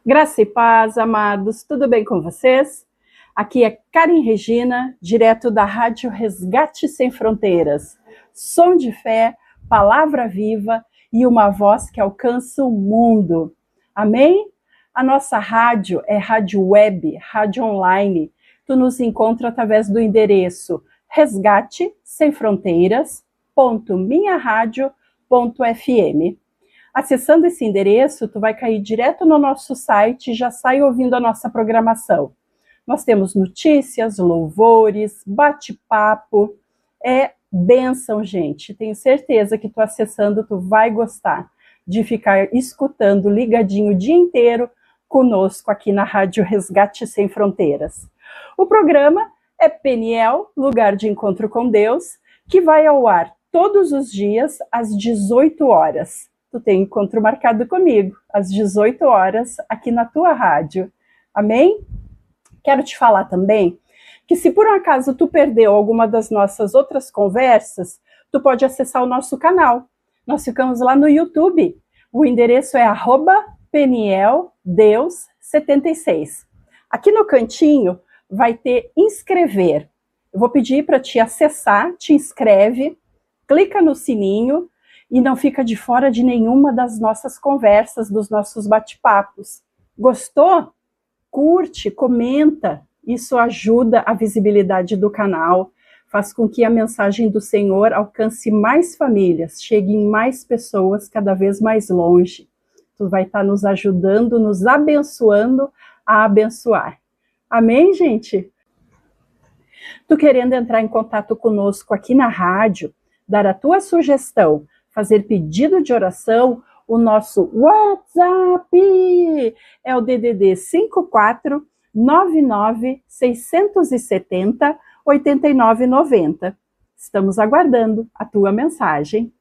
Graça e paz, amados, tudo bem com vocês? Aqui é Karen Regina, direto da Rádio Resgate Sem Fronteiras. Som de fé, palavra viva e uma voz que alcança o mundo. Amém? A nossa rádio é rádio web, rádio online. Tu nos encontra através do endereço resgatesemfronteiras.minharadio.fm. Acessando esse endereço, tu vai cair direto no nosso site e já sai ouvindo a nossa programação. Nós temos notícias, louvores, bate-papo, é bênção, gente. Tenho certeza que tu acessando, tu vai gostar de ficar escutando ligadinho o dia inteiro conosco aqui na Rádio Resgate Sem Fronteiras. O programa é Peniel, Lugar de Encontro com Deus, que vai ao ar todos os dias às 18 horas. Tu tem encontro marcado comigo, às 18 horas, aqui na tua rádio. Amém? Quero te falar também que se por um acaso tu perdeu alguma das nossas outras conversas, tu pode acessar o nosso canal. Nós ficamos lá no YouTube. O endereço é @PenielDeus76. Aqui no cantinho vai ter inscrever. Eu vou pedir para te acessar, te inscreve, clica no sininho, e não fica de fora de nenhuma das nossas conversas, dos nossos bate-papos. Gostou? Curte, comenta. Isso ajuda a visibilidade do canal, faz com que a mensagem do Senhor alcance mais famílias, chegue em mais pessoas cada vez mais longe. Tu vai estar nos ajudando, nos abençoando a abençoar. Amém, gente? Tu querendo entrar em contato conosco aqui na rádio, dar a tua sugestão, fazer pedido de oração, o nosso WhatsApp é o DDD 54 99 670 8990. Estamos aguardando a tua mensagem.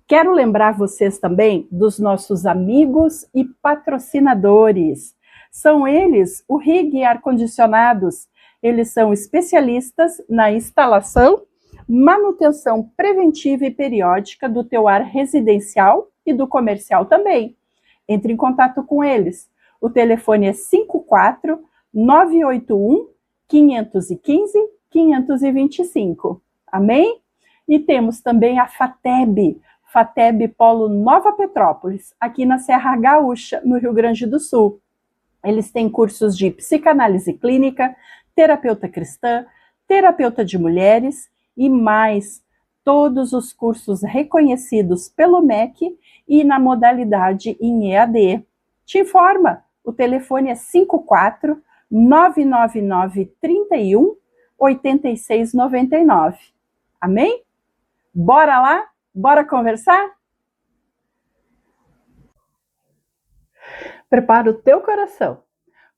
Quero lembrar vocês também dos nossos amigos e patrocinadores. São eles o RIG Ar-Condicionados. Eles são especialistas na instalação, manutenção preventiva e periódica do teu ar residencial e do comercial também. Entre em contato com eles. O telefone é 54 981 515 525. Amém? E temos também a FATEB Polo Nova Petrópolis, aqui na Serra Gaúcha, no Rio Grande do Sul. Eles têm cursos de psicanálise clínica, terapeuta cristã, terapeuta de mulheres, e mais, todos os cursos reconhecidos pelo MEC e na modalidade em EAD. Te informa, o telefone é 54 999 31 8699. Amém? Bora lá? Bora conversar? Prepara o teu coração,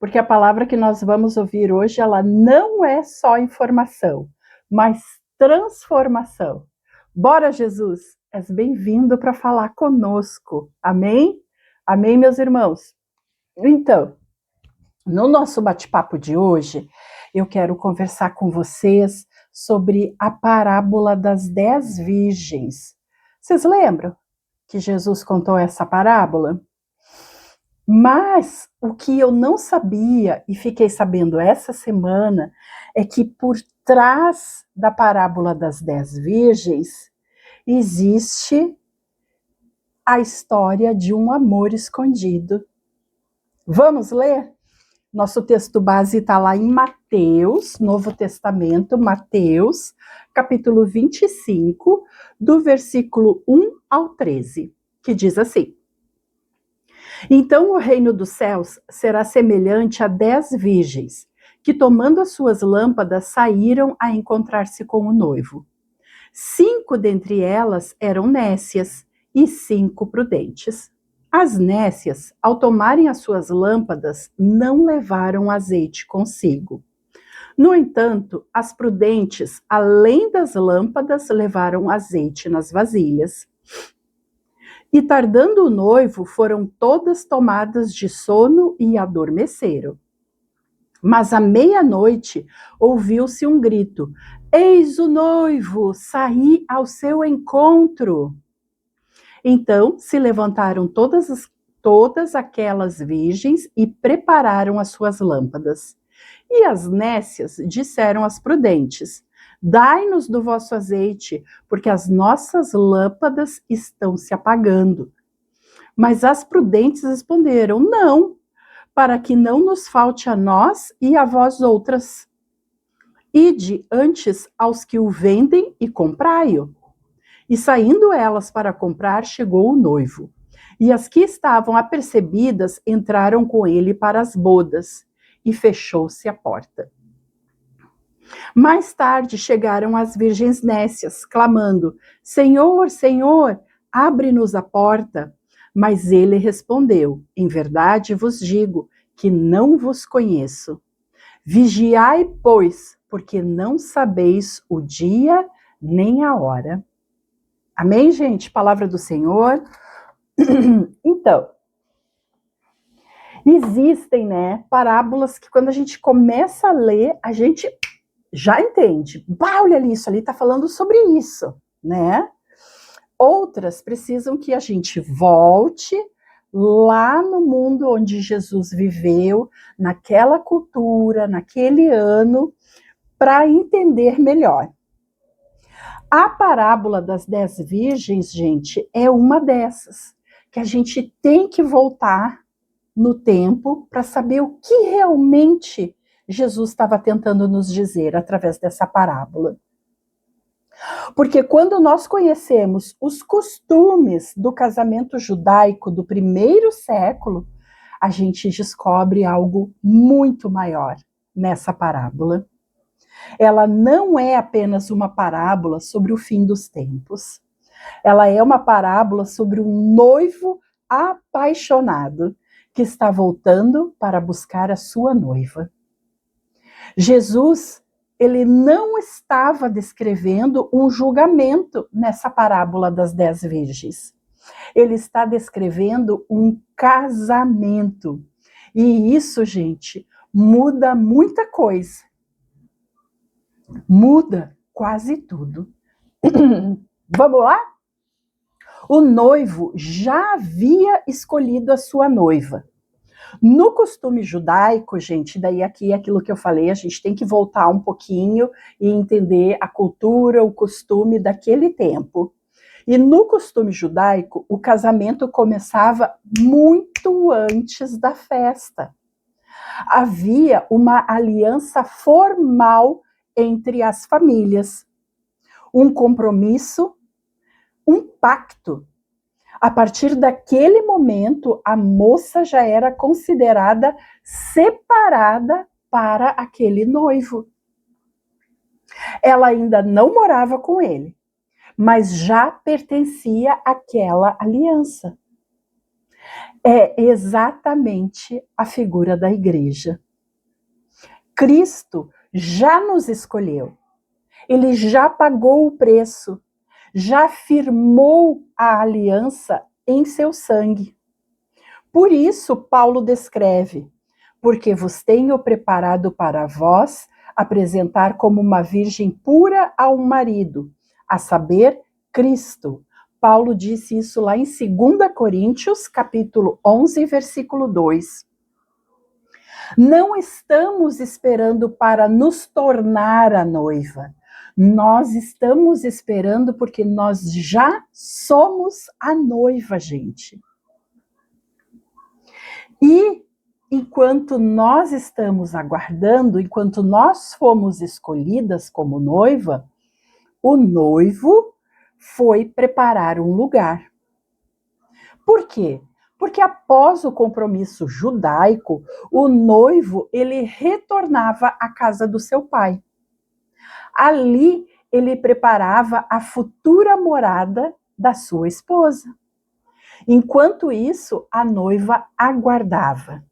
porque a palavra que nós vamos ouvir hoje, ela não é só informação, mas transformação. Bora, Jesus! És bem-vindo para falar conosco. Amém? Amém, meus irmãos? Então, no nosso bate-papo de hoje, eu quero conversar com vocês sobre a parábola das 10 virgens. Vocês lembram que Jesus contou essa parábola? Mas o que eu não sabia, e fiquei sabendo essa semana, é que por trás da parábola das 10 virgens, existe a história de um amor escondido. Vamos ler? Nosso texto base está lá em Mateus, Novo Testamento, Mateus, capítulo 25, do versículo 1 ao 13, que diz assim: Então o reino dos céus será semelhante a 10 virgens, que tomando as suas lâmpadas saíram a encontrar-se com o noivo. 5 dentre elas eram nécias e 5 prudentes. As nécias, ao tomarem as suas lâmpadas, não levaram azeite consigo. No entanto, as prudentes, além das lâmpadas, levaram azeite nas vasilhas. E tardando o noivo, foram todas tomadas de sono e adormeceram. Mas à meia-noite ouviu-se um grito: Eis o noivo, saí ao seu encontro. Então se levantaram todas aquelas virgens e prepararam as suas lâmpadas. E as nécias disseram às prudentes: dai-nos do vosso azeite, porque as nossas lâmpadas estão se apagando. Mas as prudentes responderam: não, para que não nos falte a nós e a vós outras. Ide antes aos que o vendem e comprai-o. E saindo elas para comprar, chegou o noivo. E as que estavam apercebidas entraram com ele para as bodas, e fechou-se a porta. Mais tarde chegaram as virgens nécias, clamando: Senhor, Senhor, abre-nos a porta. Mas ele respondeu: em verdade vos digo que não vos conheço. Vigiai, pois, porque não sabeis o dia nem a hora. Amém, gente? Palavra do Senhor. Então, existem, né, parábolas que quando a gente começa a ler, a gente já entende. Bah, olha ali, isso ali está falando sobre isso, né? Outras precisam que a gente volte lá no mundo onde Jesus viveu, naquela cultura, naquele ano, para entender melhor. A parábola das 10 virgens, gente, é uma dessas, que a gente tem que voltar no tempo para saber o que realmente Jesus estava tentando nos dizer através dessa parábola. Porque quando nós conhecemos os costumes do casamento judaico do primeiro século, a gente descobre algo muito maior nessa parábola. Ela não é apenas uma parábola sobre o fim dos tempos. Ela é uma parábola sobre um noivo apaixonado que está voltando para buscar a sua noiva. Jesus, ele não estava descrevendo um julgamento nessa parábola das 10 virgens. Ele está descrevendo um casamento. E isso, gente, muda muita coisa. Muda quase tudo. Vamos lá? O noivo já havia escolhido a sua noiva. No costume judaico, gente, daí aqui é aquilo que eu falei, a gente tem que voltar um pouquinho e entender a cultura, o costume daquele tempo. E no costume judaico, o casamento começava muito antes da festa. Havia uma aliança formal entre as famílias, um compromisso, um pacto. A partir daquele momento, a moça já era considerada separada para aquele noivo. Ela ainda não morava com ele, mas já pertencia àquela aliança. É exatamente a figura da igreja. Cristo já nos escolheu. Ele já pagou o preço, já firmou a aliança em seu sangue. Por isso, Paulo descreve: porque vos tenho preparado para vós apresentar como uma virgem pura a um marido, a saber, Cristo. Paulo disse isso lá em 2 Coríntios, capítulo 11, versículo 2. Não estamos esperando para nos tornar a noiva. Nós estamos esperando porque nós já somos a noiva, gente. E enquanto nós estamos aguardando, enquanto nós fomos escolhidas como noiva, o noivo foi preparar um lugar. Por quê? Porque após o compromisso judaico, o noivo, ele retornava à casa do seu pai. Ali, ele preparava a futura morada da sua esposa. Enquanto isso, a noiva aguardava.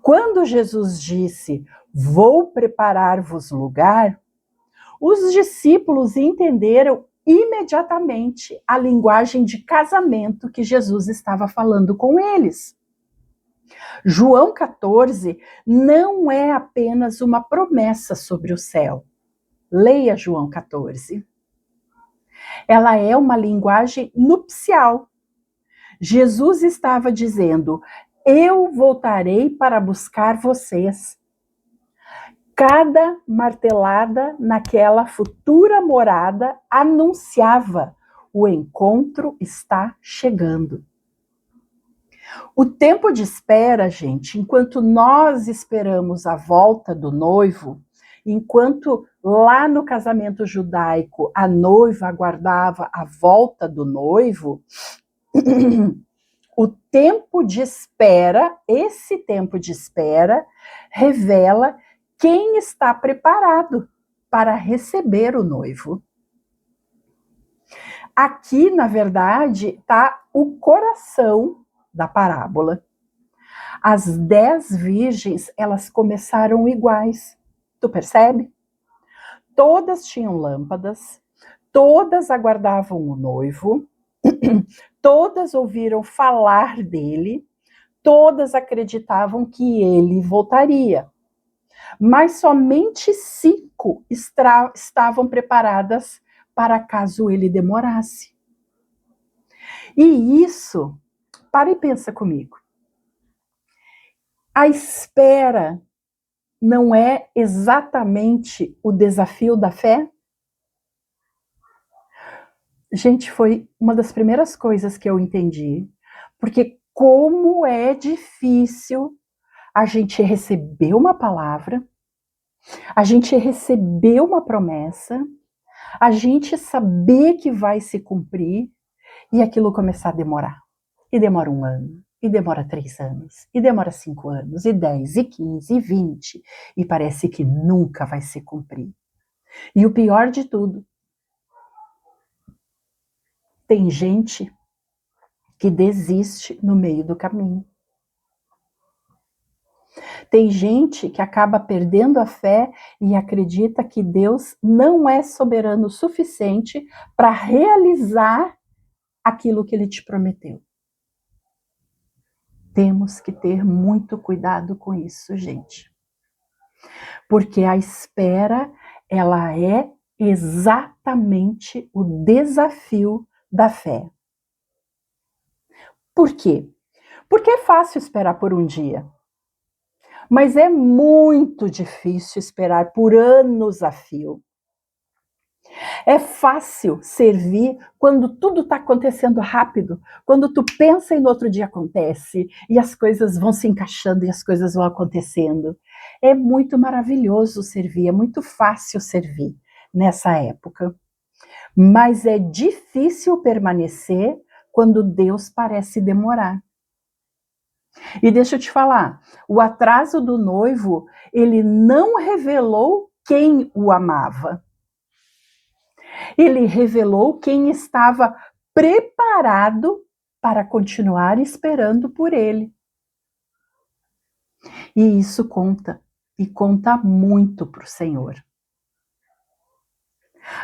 Quando Jesus disse: vou preparar-vos lugar, os discípulos entenderam imediatamente a linguagem de casamento que Jesus estava falando com eles. João 14 não é apenas uma promessa sobre o céu. Leia João 14. Ela é uma linguagem nupcial. Jesus estava dizendo: eu voltarei para buscar vocês. Cada martelada naquela futura morada anunciava: o encontro está chegando. O tempo de espera, gente, enquanto nós esperamos a volta do noivo, enquanto lá no casamento judaico a noiva aguardava a volta do noivo, o tempo de espera, esse tempo de espera, revela quem está preparado para receber o noivo. Aqui, na verdade, está o coração da parábola. As 10 virgens, elas começaram iguais. Tu percebe? Todas tinham lâmpadas, todas aguardavam o noivo, todas ouviram falar dele, todas acreditavam que ele voltaria. Mas somente 5 estavam preparadas para caso ele demorasse. E isso, para e pensa comigo. A espera não é exatamente o desafio da fé? Gente, foi uma das primeiras coisas que eu entendi, porque como é difícil a gente receber uma palavra, a gente receber uma promessa, a gente saber que vai se cumprir e aquilo começar a demorar. E demora 1 ano, e demora 3 anos, e demora 5 anos, e 10, e 15, e 20, e parece que nunca vai se cumprir. E o pior de tudo, tem gente que desiste no meio do caminho. Tem gente que acaba perdendo a fé e acredita que Deus não é soberano o suficiente para realizar aquilo que ele te prometeu. Temos que ter muito cuidado com isso, gente. Porque a espera, ela é exatamente o desafio da fé. Por quê? Porque é fácil esperar por um dia. Mas é muito difícil esperar por anos a fio. É fácil servir quando tudo está acontecendo rápido, quando tu pensa e no outro dia acontece, e as coisas vão se encaixando e as coisas vão acontecendo. É muito maravilhoso servir, é muito fácil servir nessa época. Mas é difícil permanecer quando Deus parece demorar. E deixa eu te falar, o atraso do noivo, ele não revelou quem o amava. Ele revelou quem estava preparado para continuar esperando por ele. E isso conta, e conta muito para o Senhor.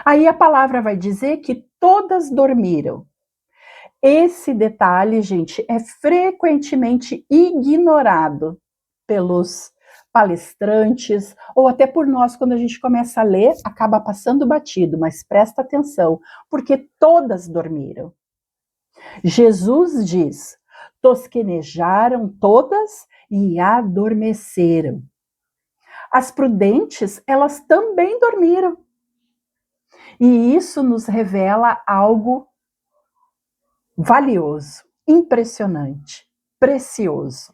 Aí a palavra vai dizer que todas dormiram. Esse detalhe, gente, é frequentemente ignorado pelos palestrantes, ou até por nós, quando a gente começa a ler, acaba passando batido, mas presta atenção, porque todas dormiram. Jesus diz: tosquenejaram todas e adormeceram. As prudentes, elas também dormiram. E isso nos revela algo valioso, impressionante, precioso.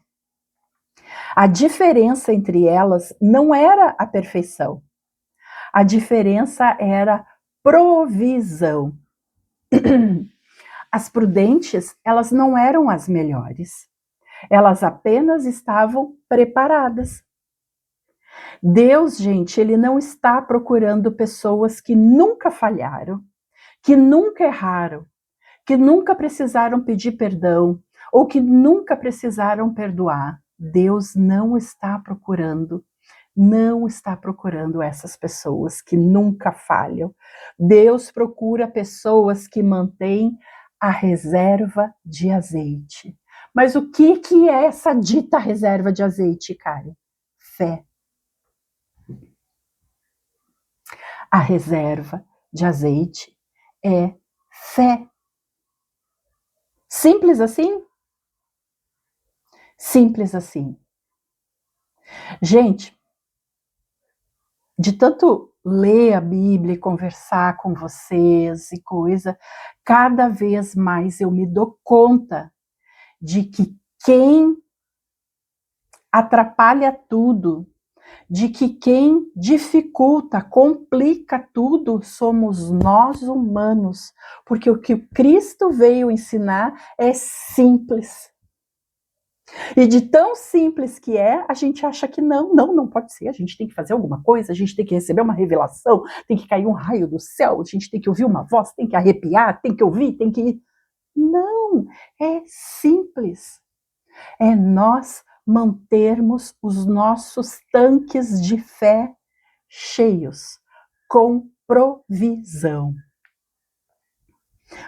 A diferença entre elas não era a perfeição. A diferença era provisão. As prudentes, elas não eram as melhores. Elas apenas estavam preparadas. Deus, gente, ele não está procurando pessoas que nunca falharam, que nunca erraram, que nunca precisaram pedir perdão ou que nunca precisaram perdoar. Deus não está procurando essas pessoas que nunca falham. Deus procura pessoas que mantêm a reserva de azeite. Mas o que é essa dita reserva de azeite, Karen? Fé. A reserva de azeite é fé. Simples assim? Simples assim. Gente, de tanto ler a Bíblia e conversar com vocês e coisa, cada vez mais eu me dou conta de que quem atrapalha tudo, de que quem dificulta, complica tudo, somos nós humanos, porque o que Cristo veio ensinar é simples. E de tão simples que é, a gente acha que não pode ser, a gente tem que fazer alguma coisa, a gente tem que receber uma revelação, tem que cair um raio do céu, a gente tem que ouvir uma voz, tem que arrepiar, tem que ouvir, tem que... Não, é simples. É nós mantermos os nossos tanques de fé cheios, com provisão.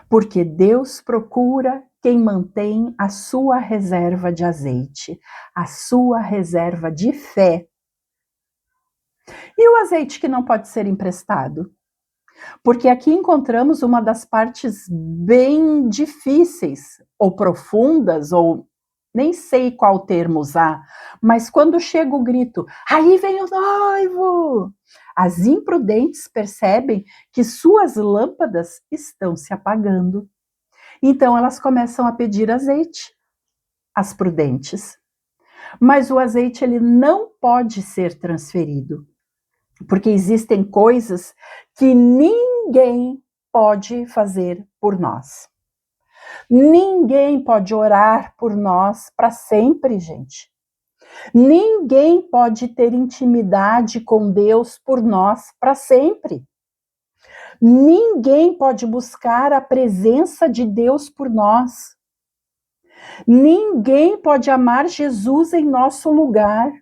Porque Deus procura quem mantém a sua reserva de azeite, a sua reserva de fé. E o azeite que não pode ser emprestado? Porque aqui encontramos uma das partes bem difíceis, ou profundas, ou nem sei qual termo usar, mas quando chega o grito, aí vem o noivo! As imprudentes percebem que suas lâmpadas estão se apagando. Então elas começam a pedir azeite, as prudentes. Mas o azeite ele não pode ser transferido, porque existem coisas que ninguém pode fazer por nós. Ninguém pode orar por nós para sempre, gente. Ninguém pode ter intimidade com Deus por nós para sempre. Ninguém pode buscar a presença de Deus por nós. Ninguém pode amar Jesus em nosso lugar.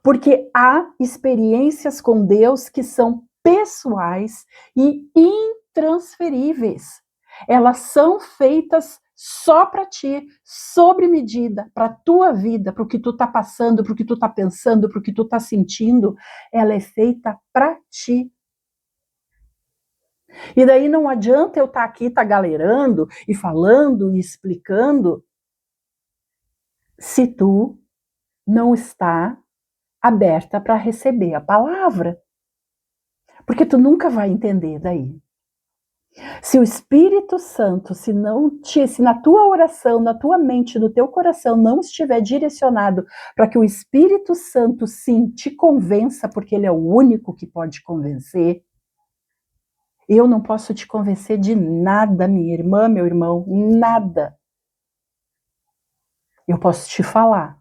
Porque há experiências com Deus que são pessoais e intransferíveis. Elas são feitas só para ti, sobre medida, para a tua vida, para o que tu está passando, para o que tu está pensando, para o que tu está sentindo. Ela é feita para ti. E daí não adianta eu estar aqui tagalerando e falando e explicando se tu não está aberta para receber a palavra. Porque tu nunca vai entender daí. Se o Espírito Santo, se na tua oração, na tua mente, no teu coração não estiver direcionado para que o Espírito Santo sim te convença, porque ele é o único que pode convencer, eu não posso te convencer de nada, minha irmã, meu irmão, nada. Eu posso te falar.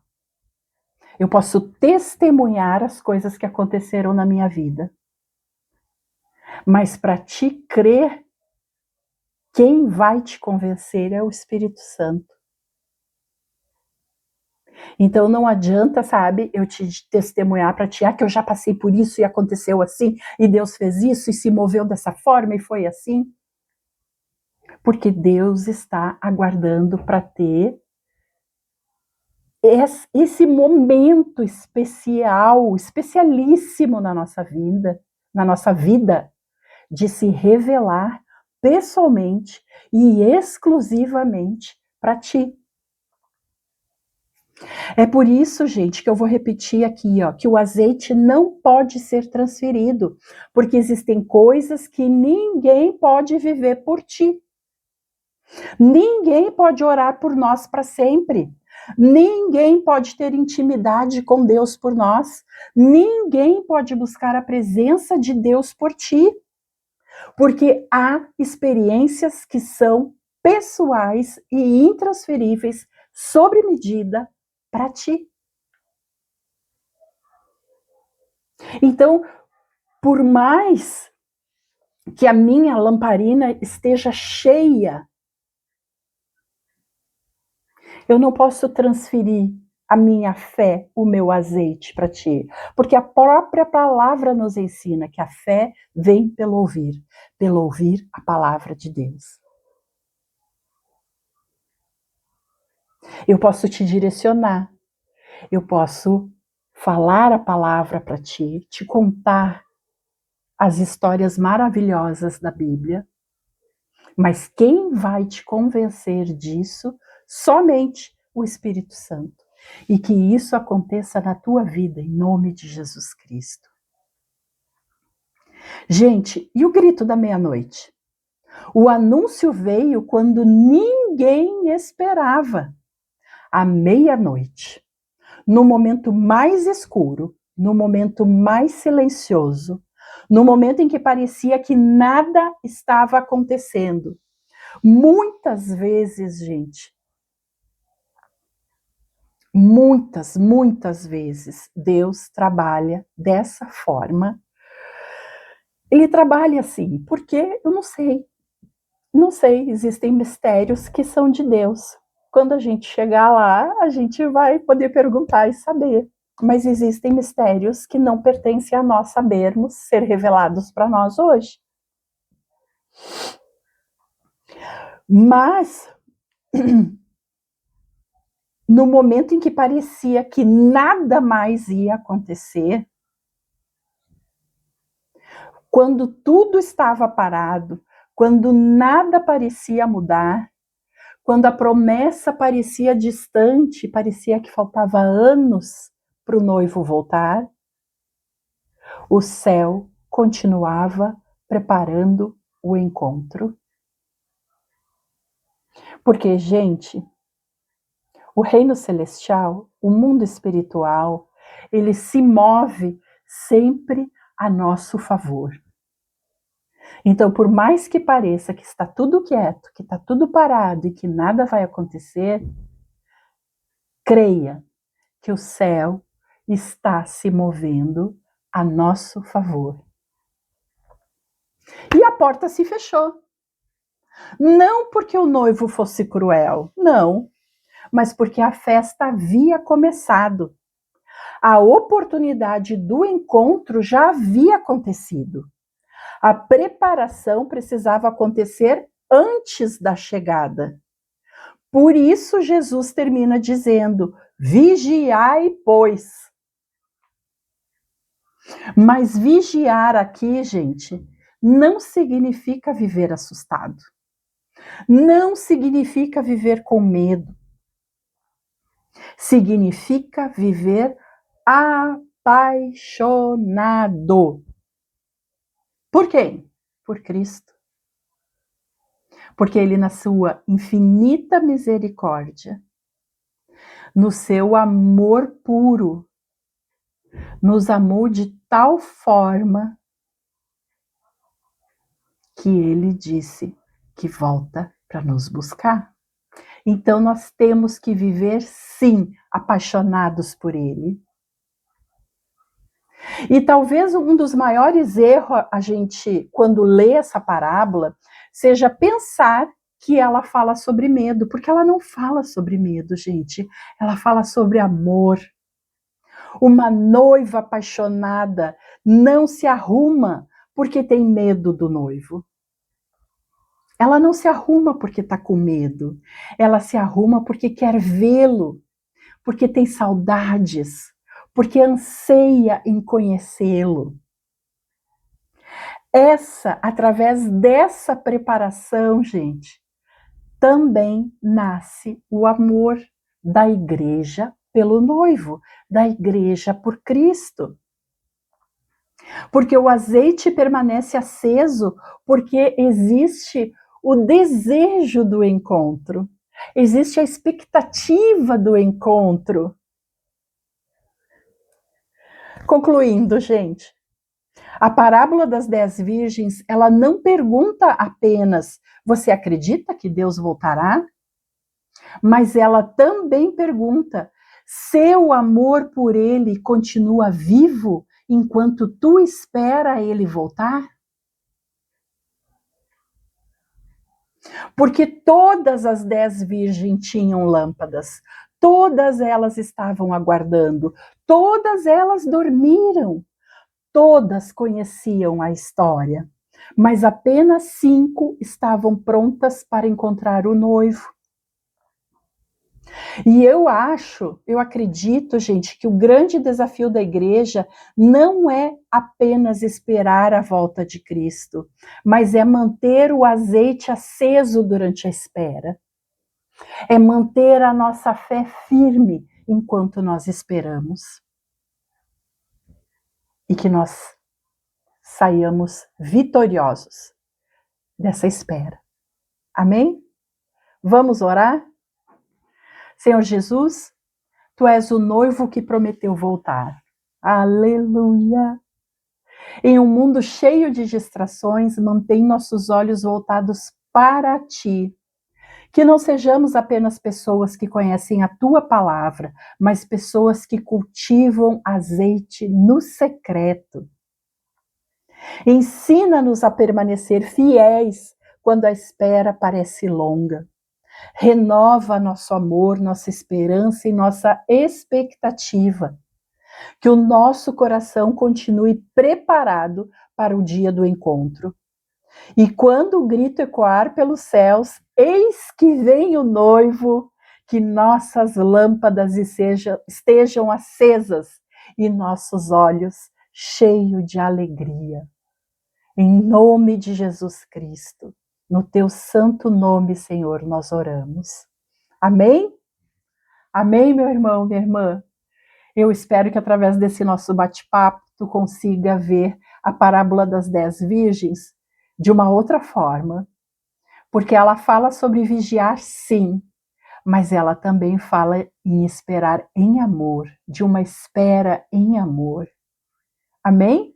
Eu posso testemunhar as coisas que aconteceram na minha vida. Mas para te crer, quem vai te convencer é o Espírito Santo. Então não adianta, sabe, eu te testemunhar para ti, que eu já passei por isso e aconteceu assim, e Deus fez isso e se moveu dessa forma e foi assim. Porque Deus está aguardando para ter esse momento especial, especialíssimo na nossa vida, de se revelar pessoalmente e exclusivamente para ti. É por isso, gente, que eu vou repetir aqui, que o azeite não pode ser transferido, porque existem coisas que ninguém pode viver por ti. Ninguém pode orar por nós para sempre. Ninguém pode ter intimidade com Deus por nós. Ninguém pode buscar a presença de Deus por ti. Porque há experiências que são pessoais e intransferíveis, sobre medida, para ti. Então, por mais que a minha lamparina esteja cheia, eu não posso transferir a minha fé, o meu azeite para ti, porque a própria palavra nos ensina que a fé vem pelo ouvir a palavra de Deus. Eu posso te direcionar, eu posso falar a palavra para ti, te contar as histórias maravilhosas da Bíblia, Mas quem vai te convencer disso? Somente o Espírito Santo. E que isso aconteça na tua vida, em nome de Jesus Cristo. Gente, e o grito da meia-noite? O anúncio veio quando ninguém esperava. À meia-noite, no momento mais escuro, no momento mais silencioso, no momento em que parecia que nada estava acontecendo. Muitas vezes, gente, muitas vezes, Deus trabalha dessa forma. Ele trabalha assim, porque eu não sei, existem mistérios que são de Deus. Quando a gente chegar lá, a gente vai poder perguntar e saber. Mas existem mistérios que não pertencem a nós sabermos, ser revelados para nós hoje. Mas, no momento em que parecia que nada mais ia acontecer, quando tudo estava parado, quando nada parecia mudar, quando a promessa parecia distante, parecia que faltava anos para o noivo voltar, o céu continuava preparando o encontro. Porque, gente, o reino celestial, o mundo espiritual, ele se move sempre a nosso favor. Então, por mais que pareça que está tudo quieto, que está tudo parado e que nada vai acontecer, creia que o céu está se movendo a nosso favor. E a porta se fechou. Não porque o noivo fosse cruel, não, mas porque a festa havia começado. A oportunidade do encontro já havia acontecido. A preparação precisava acontecer antes da chegada. Por isso, Jesus termina dizendo: vigiai, pois. Mas vigiar aqui, gente, não significa viver assustado. Não significa viver com medo. Significa viver apaixonado. Por quem? Por Cristo. Porque Ele, na sua infinita misericórdia, no seu amor puro, nos amou de tal forma que Ele disse que volta para nos buscar. Então nós temos que viver, sim, apaixonados por Ele. E talvez um dos maiores erros a gente, quando lê essa parábola, seja pensar que ela fala sobre medo, porque ela não fala sobre medo, gente. Ela fala sobre amor. Uma noiva apaixonada não se arruma porque tem medo do noivo. Ela não se arruma porque está com medo. Ela se arruma porque quer vê-lo, porque tem saudades, porque anseia em conhecê-lo. Através dessa preparação, gente, também nasce o amor da igreja pelo noivo, da igreja por Cristo. Porque o azeite permanece aceso porque existe o desejo do encontro, existe a expectativa do encontro. Concluindo, gente, a parábola das 10 virgens, ela não pergunta apenas: você acredita que Deus voltará? Mas ela também pergunta: seu amor por ele continua vivo enquanto tu espera ele voltar? Porque todas as 10 virgens tinham lâmpadas, todas elas estavam aguardando, todas elas dormiram, todas conheciam a história, mas apenas 5 estavam prontas para encontrar o noivo. E eu acredito, gente, que o grande desafio da igreja não é apenas esperar a volta de Cristo, mas é manter o azeite aceso durante a espera. É manter a nossa fé firme enquanto nós esperamos. E que nós saiamos vitoriosos dessa espera. Amém? Vamos orar? Senhor Jesus, Tu és o noivo que prometeu voltar. Aleluia! Em um mundo cheio de distrações, mantém nossos olhos voltados para Ti. Que não sejamos apenas pessoas que conhecem a Tua palavra, mas pessoas que cultivam azeite no secreto. Ensina-nos a permanecer fiéis quando a espera parece longa. Renova nosso amor, nossa esperança e nossa expectativa. Que o nosso coração continue preparado para o dia do encontro. E quando o grito ecoar pelos céus, eis que vem o noivo, que nossas lâmpadas estejam acesas e nossos olhos cheios de alegria. Em nome de Jesus Cristo, no teu santo nome, Senhor, nós oramos. Amém? Amém, meu irmão, minha irmã? Eu espero que através desse nosso bate-papo tu consiga ver a parábola das 10 virgens de uma outra forma, porque ela fala sobre vigiar, sim, mas ela também fala em esperar em amor, de uma espera em amor. Amém?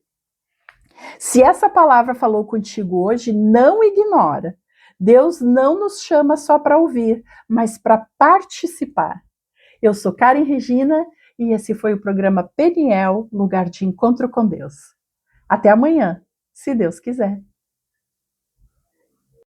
Se essa palavra falou contigo hoje, não ignora. Deus não nos chama só para ouvir, mas para participar. Eu sou Karen Regina e esse foi o programa Peniel, Lugar de Encontro com Deus. Até amanhã, se Deus quiser.